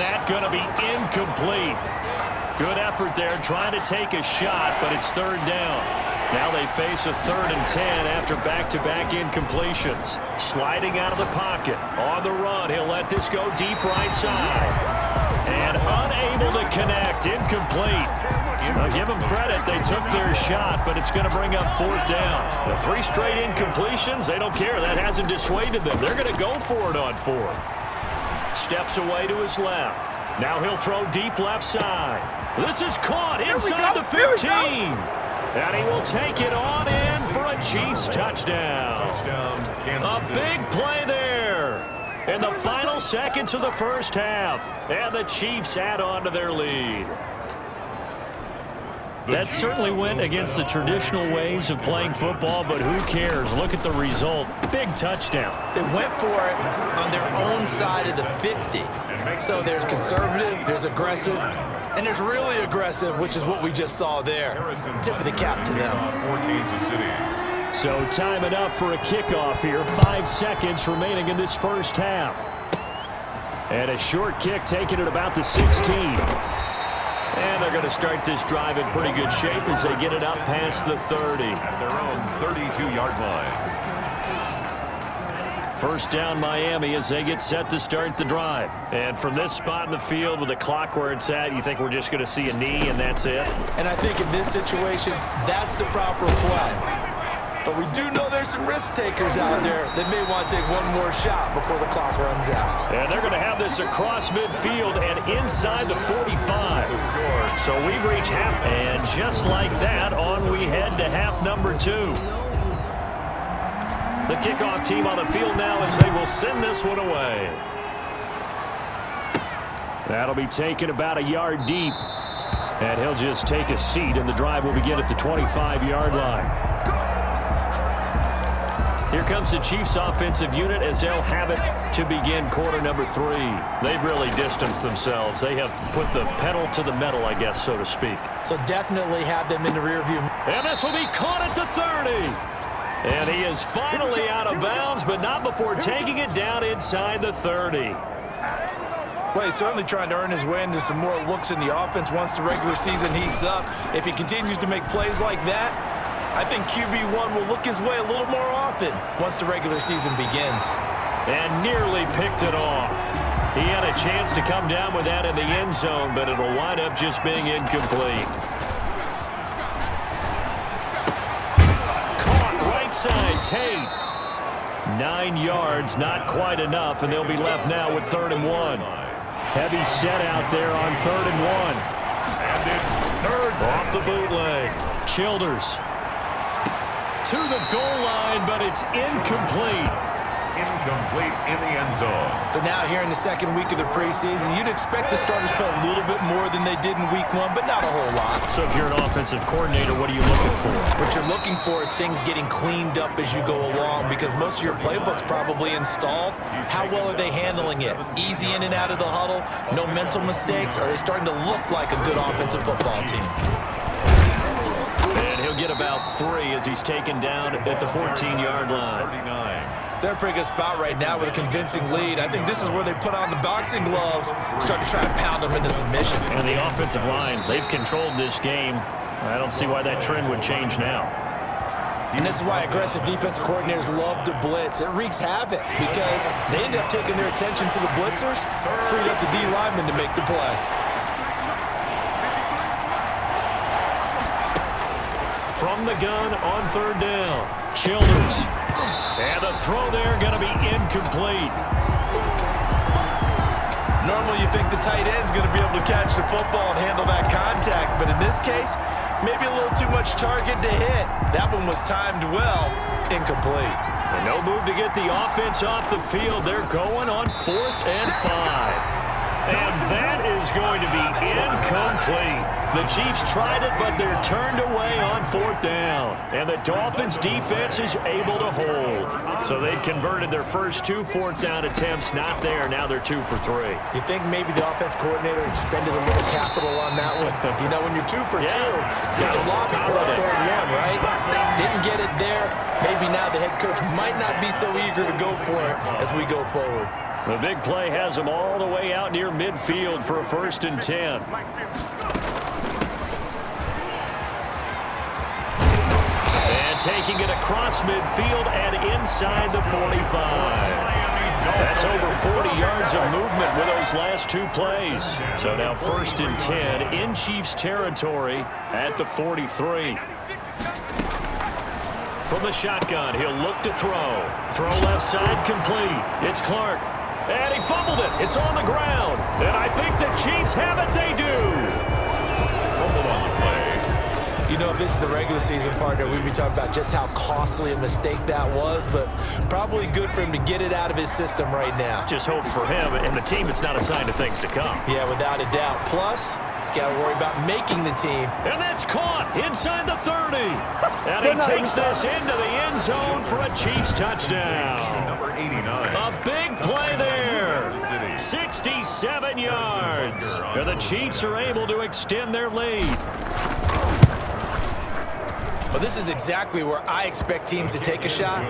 And that's going to be incomplete. Good effort there trying to take a shot, but it's third down. Now they face a 3rd and 10 after back-to-back incompletions. Sliding out of the pocket. On the run, he'll let this go deep right side. And unable to connect. Incomplete. I'll give them credit. They took their shot, but it's going to bring up 4th down. The 3 straight incompletions, they don't care. That hasn't dissuaded them. They're going to go for it on 4th. Steps away to his left. Now he'll throw deep left side. This is caught inside the 15. And he will take it on in for a Chiefs touchdown. A big play there in the final seconds of the first half. And the Chiefs add on to their lead. That certainly went against the traditional ways of playing football, but who cares? Look at the result. Big touchdown. They went for it on their own side of the 50. So there's conservative, there's aggressive, and there's really aggressive, which is what we just saw there. Tip of the cap to them. So time enough for a kickoff here. 5 seconds remaining in this first half. And a short kick taken at about the 16. And they're going to start this drive in pretty good shape as they get it up past the 30. At their own 32-yard line. First down Miami as they get set to start the drive. And from this spot in the field with the clock where it's at, you think we're just going to see a knee and that's it? And I think in this situation, that's the proper play. But we do know there's some risk takers out there that may want to take one more shot before the clock runs out. And they're going to have this across midfield and inside the 45. So we've reached half. And just like that, on we head to half number 2. The kickoff team on the field now as they will send this one away. That'll be taken about a yard deep. And he'll just take a seat, and the drive will begin at the 25-yard line. Here comes the Chiefs offensive unit as they'll have it to begin quarter number 3. They've really distanced themselves. They have put the pedal to the metal, I guess, so to speak. So definitely have them in the rear view. And this will be caught at the 30. And he is finally out of bounds, but not before taking it down inside the 30. Well, he's certainly trying to earn his way into some more looks in the offense once the regular season heats up. If he continues to make plays like that, I think QB1 will look his way a little more often once the regular season begins. And nearly picked it off. He had a chance to come down with that in the end zone, but it'll wind up just being incomplete. Side Tate. 9 yards, not quite enough, and they'll be left now with 3rd and 1. Heavy set out there on 3rd and 1. And it's 3rd off the bootleg. Childers to the goal line, but it's incomplete. Incomplete in the end zone. So now here in the second week of the preseason, you'd expect the starters to play a little bit more than they did in week 1, but not a whole lot. So if you're an offensive coordinator, what are you looking for? What you're looking for is things getting cleaned up as you go along, because most of your playbook's probably installed. How well are they handling it? Easy in and out of the huddle, no mental mistakes, or are they starting to look like a good offensive football team? And he'll get about 3 as he's taken down at the 14-yard line. 39. They're in a pretty good spot right now with a convincing lead. I think this is where they put on the boxing gloves, start to try to pound them into submission. And the offensive line, they've controlled this game. I don't see why that trend would change now. And this is why aggressive defensive coordinators love to blitz. It wreaks havoc because they end up taking their attention to the blitzers, freed up the D lineman to make the play. From the gun on 3rd down, Childers. And the throw there going to be incomplete. Normally you think the tight end's going to be able to catch the football and handle that contact, but in this case, maybe a little too much target to hit. That one was timed well, incomplete. And no move to get the offense off the field. They're going on 4th and 5. And that is going to be incomplete. The Chiefs tried it, but they're turned away on 4th down. And the Dolphins' defense is able to hold. So they converted their first 2 4th down attempts. Not there. Now they're 2 for 3. You think maybe the offense coordinator expended a little capital on that one? You know, when you're 2 for 2, you can lobby for that 3rd one, right? Didn't get it there. Maybe now the head coach might not be so eager to go for it as we go forward. The big play has them all the way out near midfield for a 1st and 10. And taking it across midfield and inside the 45. That's over 40 yards of movement with those last 2 plays. So now 1st and 10 in Chiefs territory at the 43. From the shotgun, he'll look to throw. Throw left side complete. It's Clark. And he fumbled it. It's on the ground. And I think the Chiefs have it. They do. Fumbled on the play. You know, if this is the regular season partner, we'd be talking about just how costly a mistake that was, but probably good for him to get it out of his system right now. Just hope for him and the team it's not a sign of things to come. Yeah, without a doubt. Plus, got to worry about making the team. And that's caught inside the 30. And he takes this into the end zone for a Chiefs touchdown. Number 89. A big play there. 67 yards. And the Chiefs are able to extend their lead. Well, this is exactly where I expect teams to take a shot.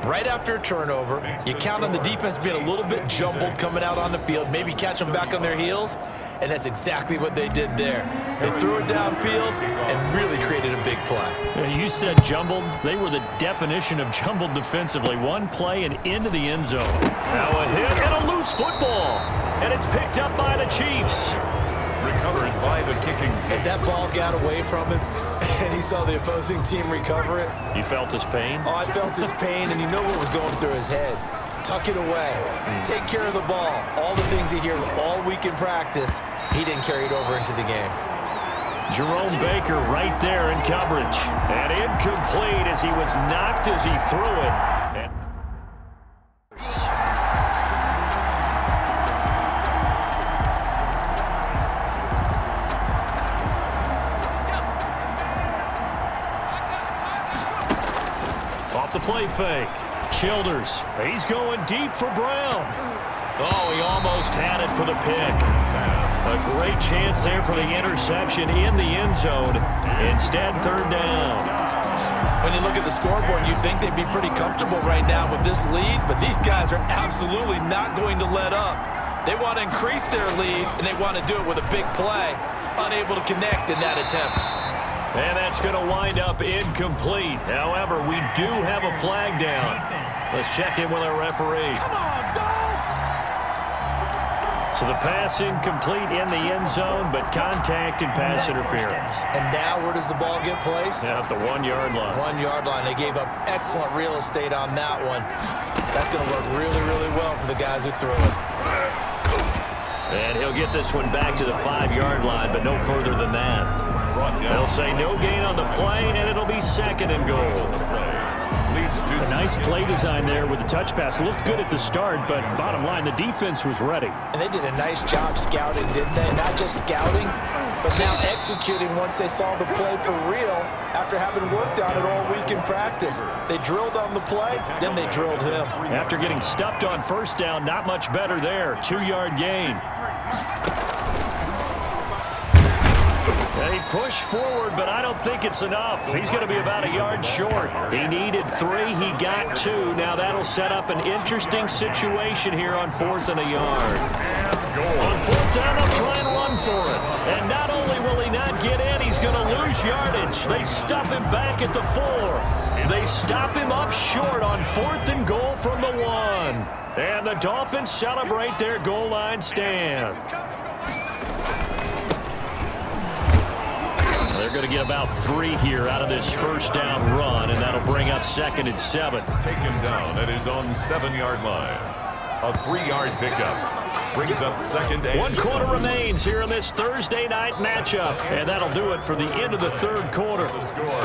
Right after a turnover, you count on the defense being a little bit jumbled coming out on the field, maybe catch them back on their heels, and that's exactly what they did there. They threw it downfield and really created a big play. Yeah, you said jumbled. They were the definition of jumbled defensively. One play and into the end zone. Now a hit and a loose football. And it's picked up by the Chiefs. Recovered by the kicking team. As that ball got away from him and he saw the opposing team recover it. You felt his pain? Oh, I felt his pain, and you know what was going through his head. Tuck it away. Take care of the ball. All the things he hears all week in practice, he didn't carry it over into the game. Jerome Baker right there in coverage. And incomplete as he was knocked as he threw it. Off the play fake. Childers. He's going deep for Brown. Oh, he almost had it for the pick. A great chance there for the interception in the end zone. Instead, 3rd down. When you look at the scoreboard, you'd think they'd be pretty comfortable right now with this lead, but these guys are absolutely not going to let up. They want to increase their lead, and they want to do it with a big play. Unable to connect in that attempt. And that's going to wind up incomplete. However, we do have a flag down. Let's check in with our referee. So the pass incomplete in the end zone, but contact and pass interference. And now where does the ball get placed? At the 1-yard line. 1-yard line. They gave up excellent real estate on that one. That's going to work really, really well for the guys who threw it. And he'll get this one back to the 5-yard line, but no further than that. They'll say no gain on the play, and it'll be 2nd and goal. A nice play design there with the touch pass. Looked good at the start, but bottom line, the defense was ready. And they did a nice job scouting, didn't they? Not just scouting, but now executing once they saw the play for real after having worked on it all week in practice. They drilled on the play, then they drilled him. After getting stuffed on 1st down, not much better there. 2-yard gain. He pushed forward, but I don't think it's enough. He's going to be about a yard short. He needed 3. He got 2. Now that'll set up an interesting situation here on 4th and a yard. On 4th down, they'll try and run for it. And not only will he not get in, he's going to lose yardage. They stuff him back at the 4. They stop him up short on 4th and goal from the 1. And the Dolphins celebrate their goal line stand. They're going to get about 3 here out of this 1st down run, and that'll bring up 2nd and 7. Taken down at his own 7-yard line. A 3-yard pickup brings up 2nd and 1 quarter remains here in this Thursday night matchup, and that'll do it for the end of the 3rd quarter.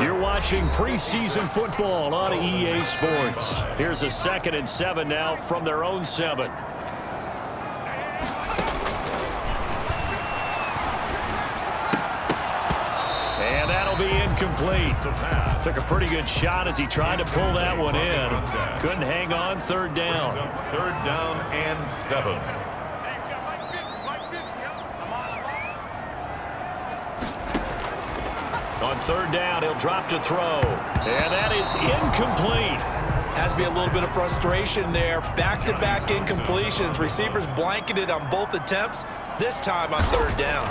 You're watching preseason football on EA Sports. Here's a 2nd and 7 now from their own 7. incomplete. Took a pretty good shot as he tried to pull that one in. Couldn't hang on. Third down. Third down and 7. On third down, he'll drop to throw. And that is incomplete. Has to be a little bit of frustration there. Back-to-back incompletions. Receivers blanketed on both attempts, this time on third down.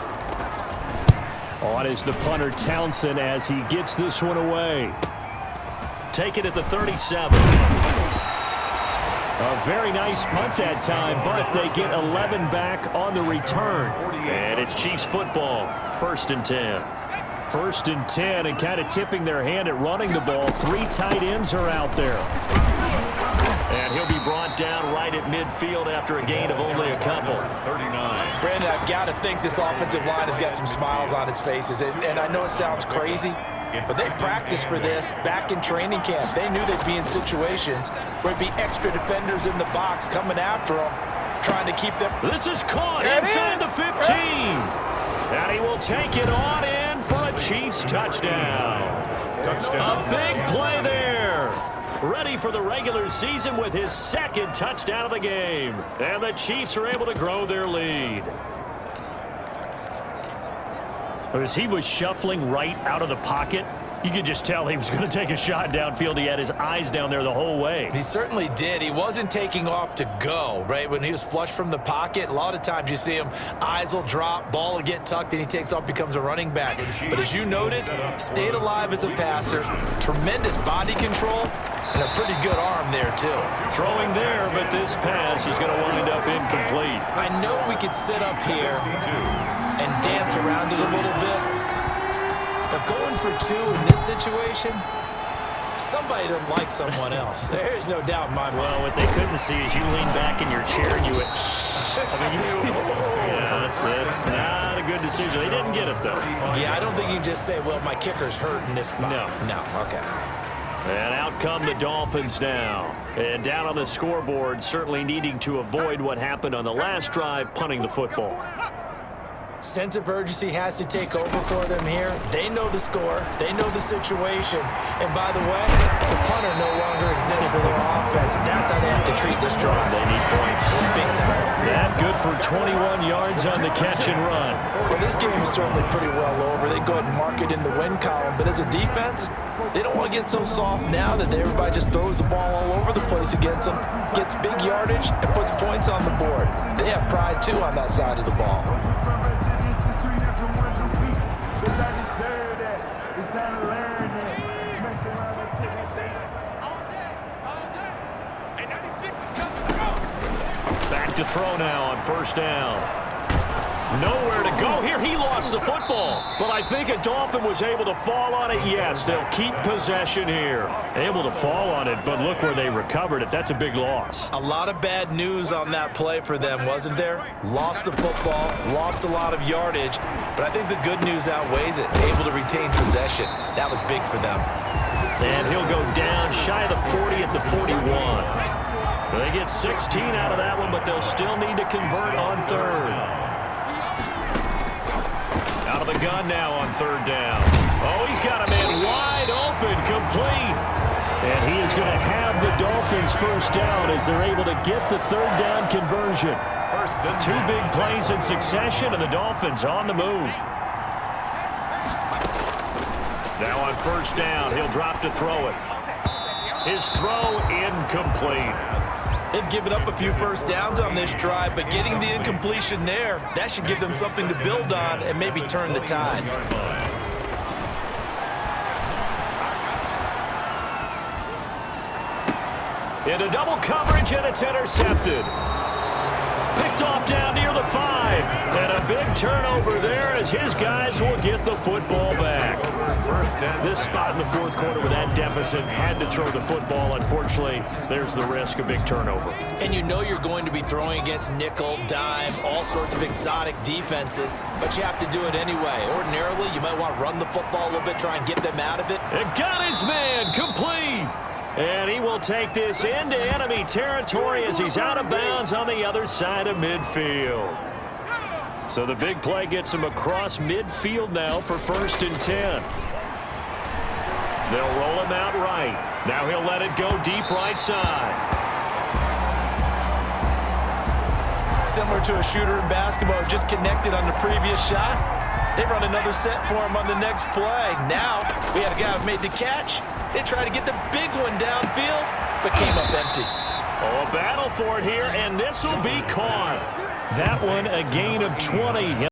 On is the punter Townsend as he gets this one away. Take it at the 37. A very nice punt that time, but they get 11 back on the return. And it's Chiefs football, 1st and 10. 1st and 10, and kind of tipping their hand at running the ball. 3 tight ends are out there. And he'll be brought down right at midfield after a gain of only a couple. 39. Brandon, I've got to think this offensive line has got some smiles on its faces. And I know it sounds crazy, but they practiced for this back in training camp. They knew they'd be in situations where it'd be extra defenders in the box coming after them, trying to keep them. This is caught inside the 15. And he will take it on in for a Chiefs touchdown. A big play there. Ready for the regular season with his 2nd touchdown of the game. And the Chiefs are able to grow their lead. As he was shuffling right out of the pocket, you could just tell he was going to take a shot downfield. He had his eyes down there the whole way. He certainly did. He wasn't taking off to go, right? When he was flush from the pocket, a lot of times you see him, eyes will drop, ball will get tucked, and he takes off, becomes a running back. But as you noted, stayed alive as a passer, tremendous body control, and a pretty good arm there, too. Throwing there, but this pass is going to wind up incomplete. I know we could sit up here and dance around it a little bit, but going for 2 in this situation, somebody doesn't like someone else. There's no doubt in my mind. Well, what they couldn't see is you lean back in your chair and you went, yeah, that's not a good decision. They didn't get it, though. Yeah, I don't think you can just say, well, my kicker's hurt in this spot. No, okay. And out come the Dolphins now. And down on the scoreboard, certainly needing to avoid what happened on the last drive, punting the football. Sense of urgency has to take over for them here. They know the score. They know the situation. And by the way, the punter no longer exists for their offense. And that's how they have to treat this drive. They need points. Big time. That good for 21 yards on the catch and run. Well, this game is certainly pretty well over. They go ahead and mark it in the win column. But as a defense, they don't want to get so soft now that everybody just throws the ball all over the place against them, gets big yardage, and puts points on the board. They have pride, too, on that side of the ball. Back to throw now on 1st down. Nowhere to go here. He lost the football. But I think a Dolphin was able to fall on it. Yes, they'll keep possession here. Able to fall on it, but look where they recovered it. That's a big loss. A lot of bad news on that play for them, wasn't there? Lost the football, lost a lot of yardage, but I think the good news outweighs it. Able to retain possession. That was big for them. And he'll go down shy of the 40 at the 41. They get 16 out of that one, but they'll still need to convert on 3rd. Out of the gun now on 3rd down. Oh, he's got a man wide open, complete. And he is going to have the Dolphins 1st down as they're able to get the 3rd down conversion. 2 big plays in succession, and the Dolphins on the move. Now on 1st down, he'll drop to throw it. His throw incomplete. They've given up a few 1st downs on this drive, but getting the incompletion there, that should give them something to build on and maybe turn the tide. Into double coverage, and it's intercepted. Picked off down near the 5. And a big turnover there as his guys will get the football back. This spot in the 4th quarter with that deficit had to throw the football. Unfortunately, there's the risk of big turnover. And you know you're going to be throwing against nickel, dime, all sorts of exotic defenses, but you have to do it anyway. Ordinarily, you might want to run the football a little bit, try and get them out of it. And got his man complete. And he will take this into enemy territory as he's out of bounds on the other side of midfield. So the big play gets him across midfield now for 1st and 10. They'll roll him out right. Now he'll let it go deep right side. Similar to a shooter in basketball, just connected on the previous shot. They run another set for him on the next play. Now, we had a guy who made the catch. They tried to get the big one downfield, but came up empty. Oh, a battle for it here, and this will be caught. That one, a gain of 20.